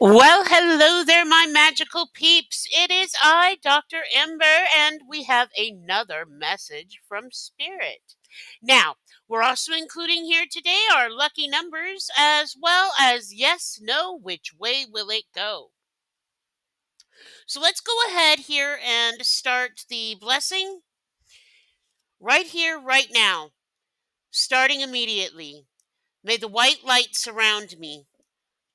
Well, hello there, my magical peeps. It is I, Dr. Ember, and we have another message from Spirit. Now, we're also including here today our lucky numbers as well as yes, no, which way will it go? So let's go ahead here and start the blessing right here, right now, starting immediately. May the white light surround me.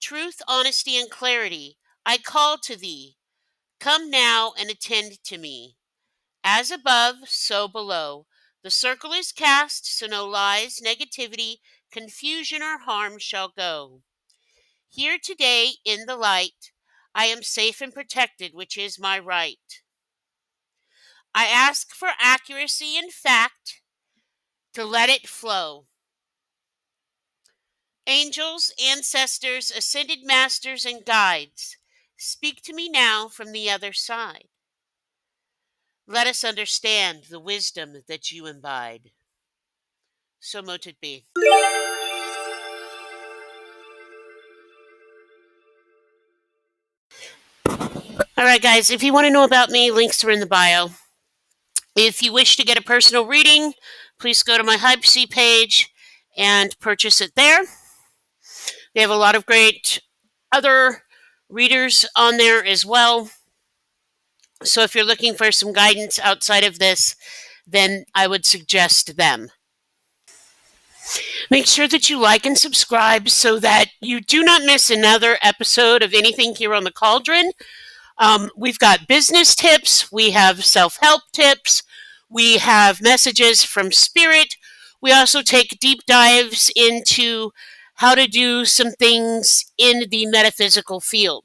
Truth, honesty, and clarity, I call to thee. Come now and attend to me. As above, so below. The circle is cast, so no lies, negativity, confusion, or harm shall go. Here today, in the light, I am safe and protected, which is my right. I ask for accuracy and fact to let it flow. Angels, ancestors, ascended masters, and guides, speak to me now from the other side. Let us understand the wisdom that you imbibe. So mote it be. All right, guys, if you want to know about me, links are in the bio. If you wish to get a personal reading, please go to my Hypesy page and purchase it there. They have a lot of great other readers on there as well. So if you're looking for some guidance outside of this, then I would suggest them. Make sure that you like and subscribe so that you do not miss another episode of anything here on the Cauldron. We've got business tips, we have self help tips, we have messages from Spirit. We also take deep dives into how to do some things in the metaphysical field.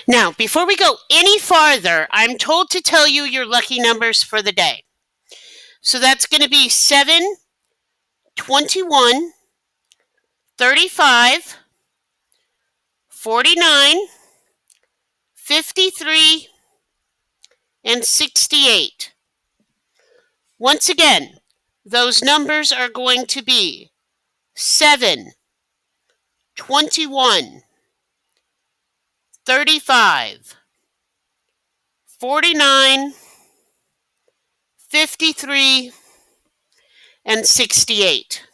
Now, before we go any farther, I'm told to tell you your lucky numbers for the day. So that's going to be 7, 21, 35, 49, 53, and 68. Once again, those numbers are going to be 7, 21, 35, 49, 53, and 68.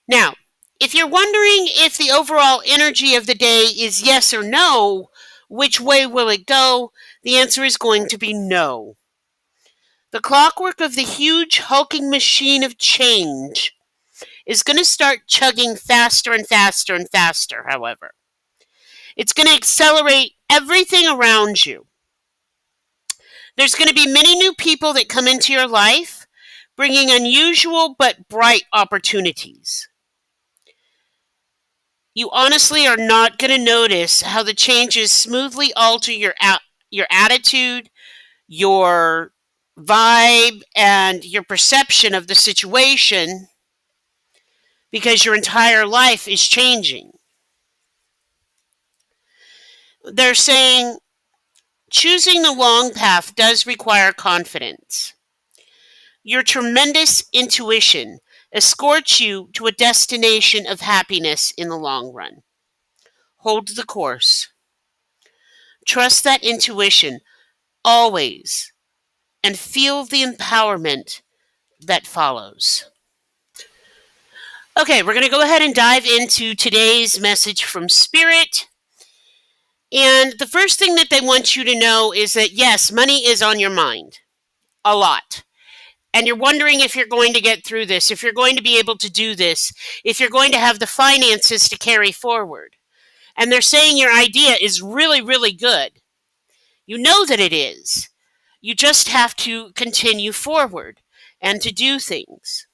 Now, if you're wondering if the overall energy of the day is yes or no, which way will it go? The answer is going to be no. The clockwork of the huge hulking machine of change is going to start chugging faster and faster and faster, however. It's going to accelerate everything around you. There's going to be many new people that come into your life, bringing unusual but bright opportunities. You honestly are not going to notice how the changes smoothly alter your attitude, your vibe, and your perception of the situation because your entire life is changing. They're saying choosing the long path does require confidence. Your tremendous intuition escorts you to a destination of happiness in the long run. Hold the course. Trust that intuition always and feel the empowerment that follows. Okay, we're going to go ahead and dive into today's message from Spirit. And the first thing that they want you to know is that, yes, money is on your mind. A lot. And you're wondering if you're going to get through this, if you're going to be able to do this, if you're going to have the finances to carry forward. And they're saying your idea is really, really good. You know that it is. You just have to continue forward and to do things.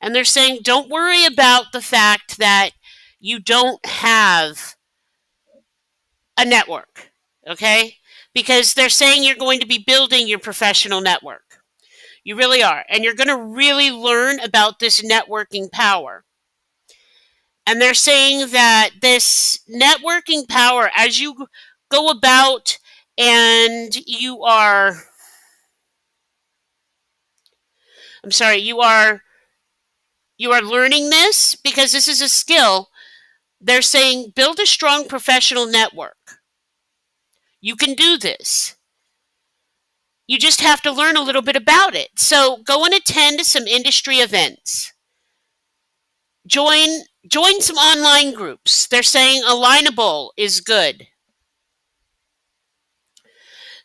And they're saying don't worry about the fact that you don't have a network, okay? Because they're saying you're going to be building your professional network. You really are. And you're going to really learn about this networking power. And they're saying that this networking power, as you go about and you are learning this because this is a skill They're saying build a strong professional network. You can do this. You just have to learn a little bit about it. So go and attend some industry events. Join some online groups. They're saying Alignable is good.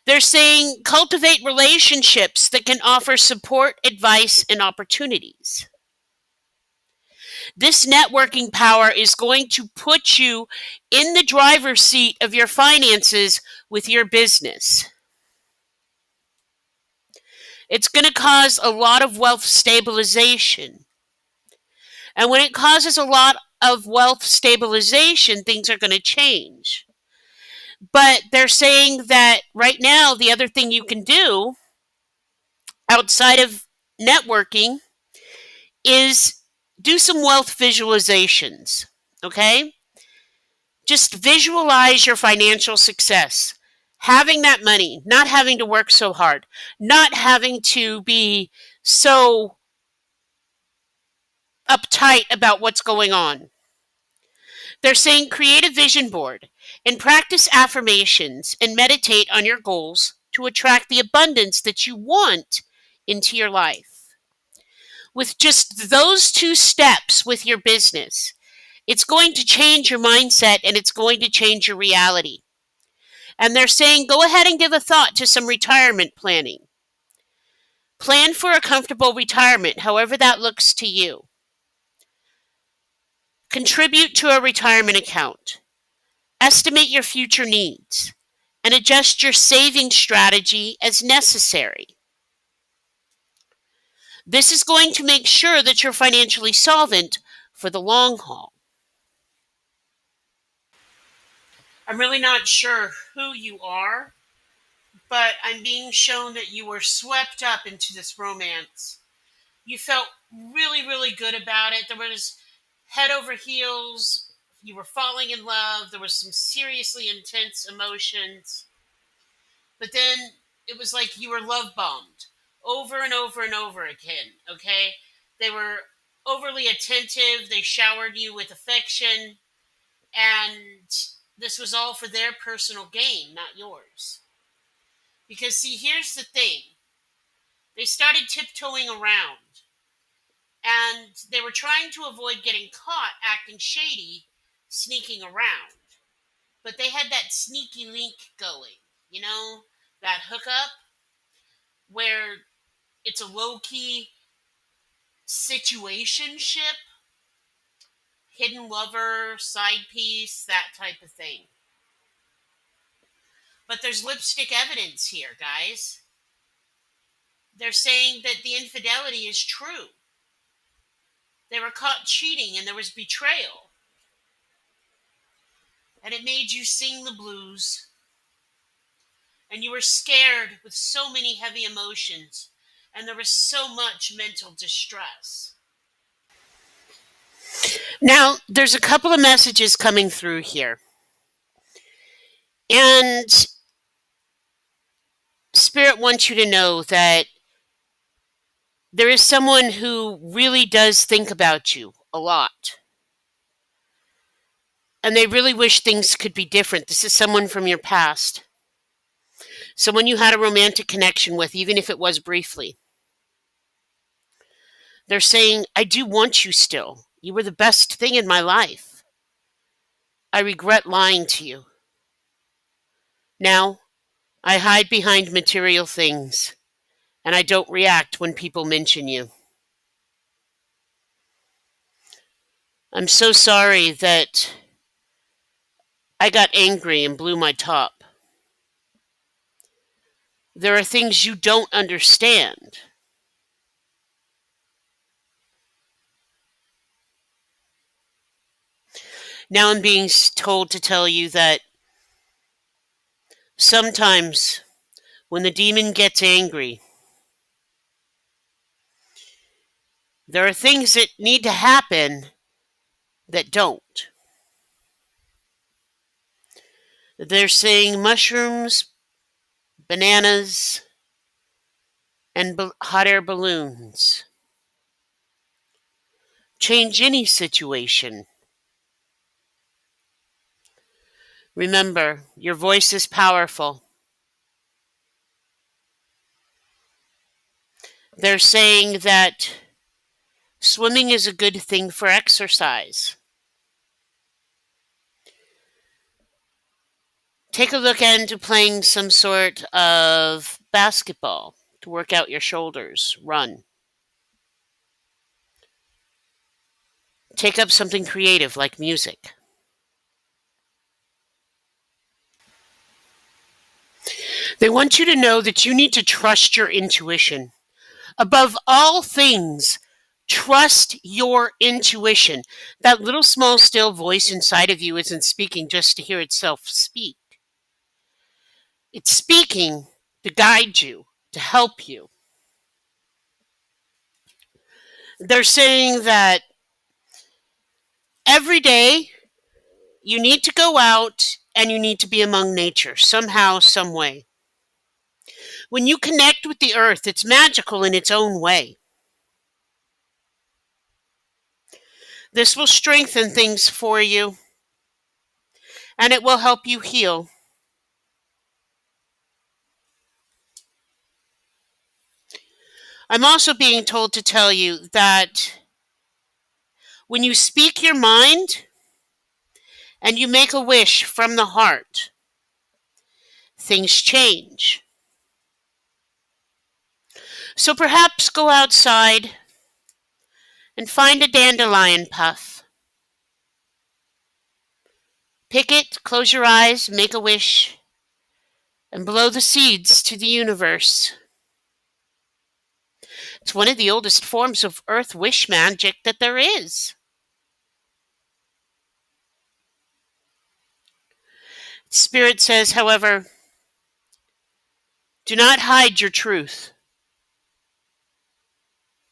They're saying cultivate relationships that can offer support, advice, and opportunities. This networking power is going to put you in the driver's seat of your finances with your business. It's going to cause a lot of wealth stabilization. And when it causes a lot of wealth stabilization, things are going to change. But they're saying that right now, the other thing you can do outside of networking is do some wealth visualizations. Okay? Just visualize your financial success. Having that money, not having to work so hard, not having to be so uptight about what's going on. They're saying create a vision board and practice affirmations and meditate on your goals to attract the abundance that you want into your life. With just those two steps with your business, it's going to change your mindset and it's going to change your reality. And they're saying go ahead and give a thought to some retirement planning. Plan for a comfortable retirement, however that looks to you. Contribute to a retirement account. Estimate your future needs and adjust your saving strategy as necessary. This is going to make sure that you're financially solvent for the long haul. I'm really not sure who you are, but I'm being shown that you were swept up into this romance. You felt really, really good about it. There was head over heels. You were falling in love. There was some seriously intense emotions. But then it was like you were love bombed over and over and over again, okay? They were overly attentive. They showered you with affection. And this was all for their personal gain, not yours. Because, see, here's the thing. They started tiptoeing around. And they were trying to avoid getting caught acting shady, sneaking around. But they had that sneaky link going, you know, that hookup where it's a low-key situationship, hidden lover, side piece, that type of thing. But there's lipstick evidence here, guys. They're saying that the infidelity is true. They were caught cheating and there was betrayal. And it made you sing the blues. And you were scared with so many heavy emotions. And there was so much mental distress. Now, there's a couple of messages coming through here. And Spirit wants you to know that there is someone who really does think about you a lot. And they really wish things could be different. This is someone from your past. Someone you had a romantic connection with, even if it was briefly. They're saying, I do want you still. You were the best thing in my life. I regret lying to you. Now, I hide behind material things, and I don't react when people mention you. I'm so sorry that I got angry and blew my top. There are things you don't understand. Now I'm being told to tell you that sometimes when the demon gets angry, there are things that need to happen that don't. They're saying mushrooms, bananas, and hot air balloons. Change any situation. Remember, your voice is powerful. They're saying that swimming is a good thing for exercise. Take a look into playing some sort of basketball to work out your shoulders. Run. Take up something creative like music. They want you to know that you need to trust your intuition. Above all things, trust your intuition. That little small still voice inside of you isn't speaking just to hear itself speak. It's speaking to guide you, to help you. They're saying that every day you need to go out and you need to be among nature somehow, some way. When you connect with the earth, it's magical in its own way. This will strengthen things for you and it will help you heal. I'm also being told to tell you that when you speak your mind and you make a wish from the heart, things change. So perhaps go outside and find a dandelion puff. Pick it, close your eyes, make a wish, and blow the seeds to the universe. It's one of the oldest forms of earth wish magic that there is. Spirit says, however, do not hide your truth.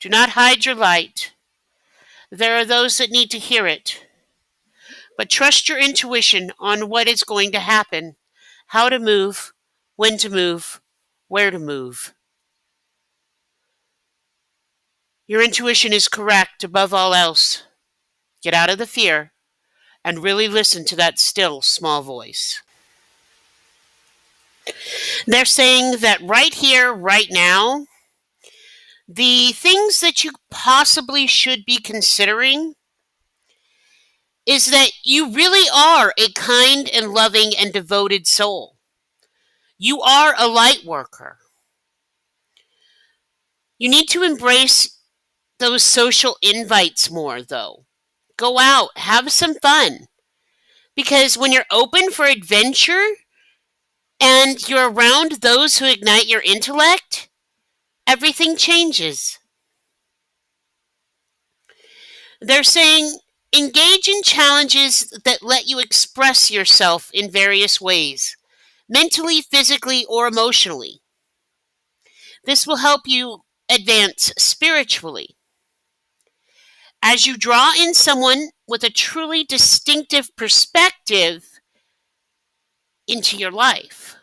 Do not hide your light. There are those that need to hear it. But trust your intuition on what is going to happen, how to move, when to move, where to move. Your intuition is correct above all else. Get out of the fear and really listen to that still, small voice. They're saying that right here, right now, the things that you possibly should be considering is that you really are a kind and loving and devoted soul. You are a light worker. You need to embrace those social invites more, though. Go out, have some fun. Because when you're open for adventure and you're around those who ignite your intellect, everything changes. They're saying engage in challenges that let you express yourself in various ways, mentally, physically, or emotionally. This will help you advance spiritually. As you draw in someone with a truly distinctive perspective into your life.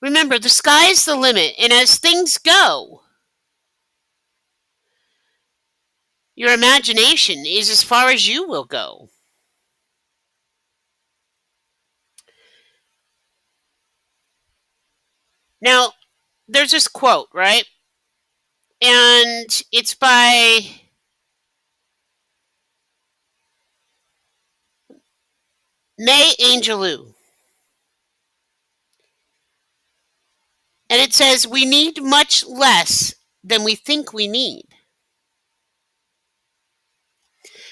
Remember, the sky's the limit, and as things go, your imagination is as far as you will go. Now, there's this quote, right? And it's by May Angelou. And it says, we need much less than we think we need.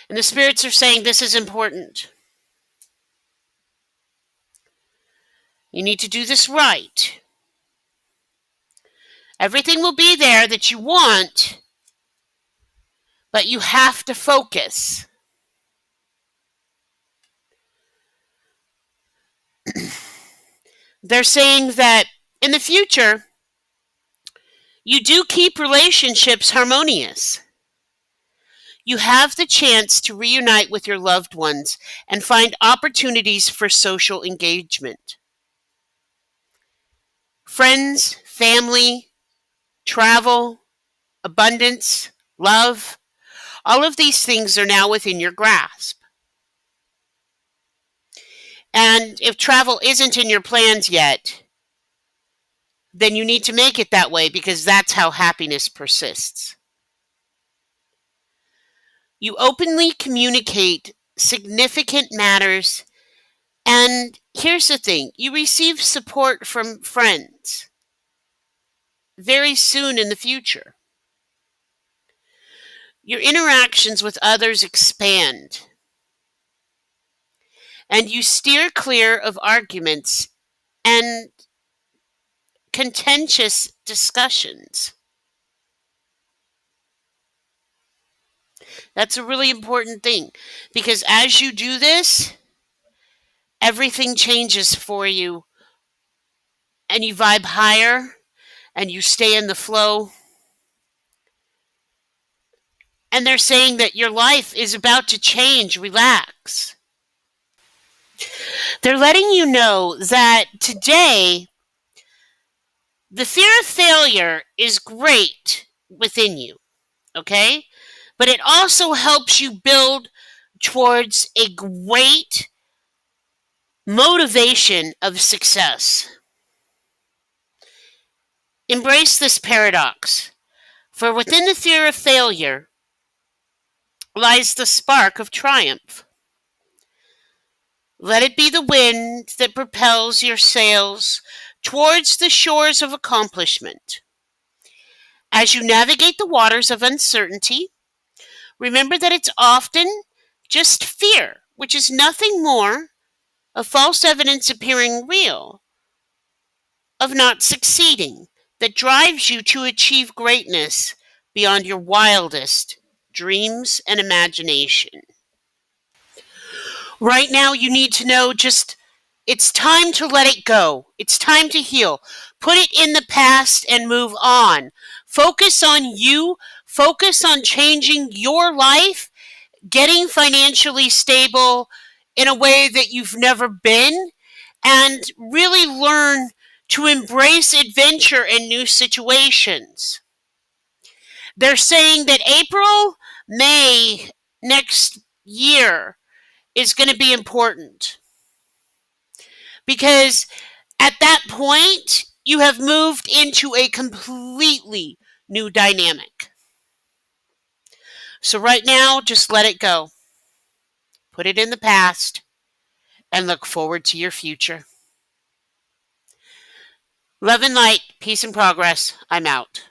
And the spirits are saying this is important. You need to do this right. Everything will be there that you want, but you have to focus. They're saying that in the future, you do keep relationships harmonious. You have the chance to reunite with your loved ones and find opportunities for social engagement. Friends, family, travel, abundance, love, all of these things are now within your grasp. And if travel isn't in your plans yet, then you need to make it that way because that's how happiness persists. You openly communicate significant matters, and here's the thing, you receive support from friends very soon in the future. Your interactions with others expand, and you steer clear of arguments and contentious discussions. That's a really important thing because as you do this, everything changes for you and you vibe higher and you stay in the flow. And they're saying that your life is about to change. Relax. They're letting you know that today the fear of failure is great within you, okay? But it also helps you build towards a great motivation of success. Embrace this paradox, for within the fear of failure lies the spark of triumph. Let it be the wind that propels your sails towards the shores of accomplishment. As you navigate the waters of uncertainty, remember that it's often just fear, which is nothing more of false evidence appearing real, of not succeeding, that drives you to achieve greatness beyond your wildest dreams and imagination. Right now, you need to know just it's time to let it go. It's time to heal. Put it in the past and move on. Focus on you. Focus on changing your life, getting financially stable in a way that you've never been, and really learn to embrace adventure and new situations. They're saying that April, May next year is going to be important because at that point you have moved into a completely new dynamic. So right now, just let it go. Put it in the past and look forward to your future. Love and light, peace and progress. I'm out.